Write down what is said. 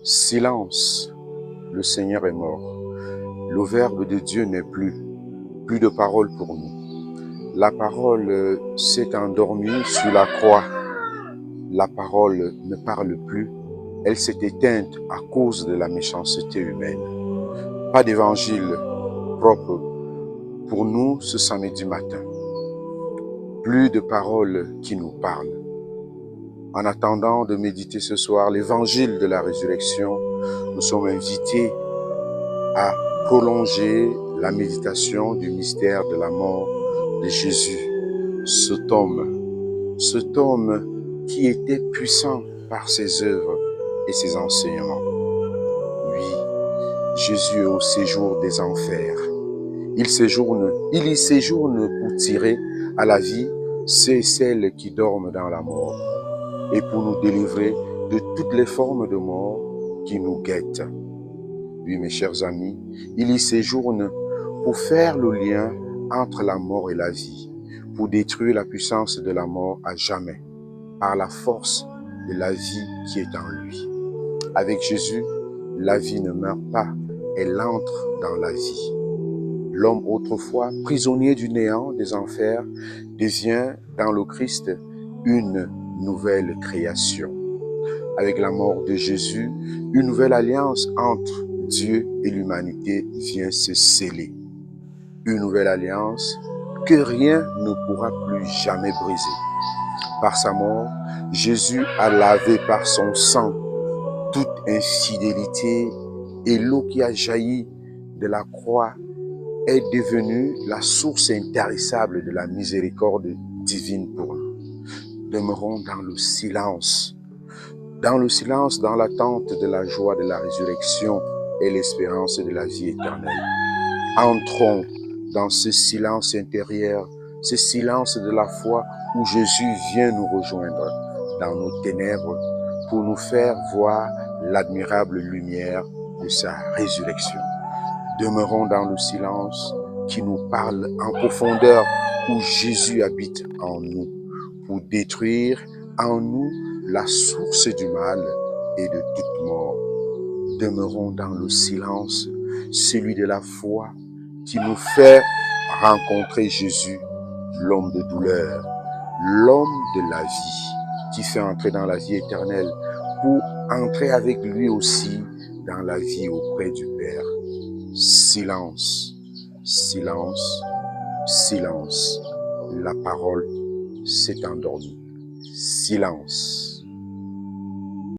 Silence, le Seigneur est mort. Le Verbe de Dieu n'est plus. Plus de parole pour nous. La parole s'est endormie sur la croix. La parole ne parle plus. Elle s'est éteinte à cause de la méchanceté humaine. Pas d'évangile propre pour nous ce samedi matin. Plus de paroles qui nous parlent. En attendant de méditer ce soir l'évangile de la résurrection, nous sommes invités à prolonger la méditation du mystère de la mort de Jésus. Cet homme qui était puissant par ses œuvres et ses enseignements. Oui, Jésus est au séjour des enfers. Il y séjourne pour tirer à la vie ceux et celles qui dorment dans la mort et pour nous délivrer de toutes les formes de mort qui nous guettent. Oui, mes chers amis, il y séjourne pour faire le lien entre la mort et la vie, pour détruire la puissance de la mort à jamais, par la force de la vie qui est en lui. Avec Jésus, la vie ne meurt pas, elle entre dans la vie. L'homme autrefois prisonnier du néant des enfers devient dans le Christ une nouvelle création. Avec la mort de Jésus, une nouvelle alliance entre Dieu et l'humanité vient se sceller. Une nouvelle alliance que rien ne pourra plus jamais briser. Par sa mort, Jésus a lavé par son sang toute infidélité et l'eau qui a jailli de la croix est devenue la source intarissable de la miséricorde divine pour nous. Demeurons dans dans l'attente de la joie de la résurrection et l'espérance de la vie éternelle. Entrons dans ce silence intérieur, ce silence de la foi où Jésus vient nous rejoindre dans nos ténèbres pour nous faire voir l'admirable lumière de sa résurrection. Demeurons dans le silence qui nous parle en profondeur où Jésus habite en nous pour détruire en nous la source du mal et de toute mort. Demeurons dans le silence, celui de la foi qui nous fait rencontrer Jésus, l'homme de douleur, l'homme de la vie, qui fait entrer dans la vie éternelle pour entrer avec lui aussi dans la vie auprès du Père. Silence, silence, silence. La parole s'est endormie. Silence.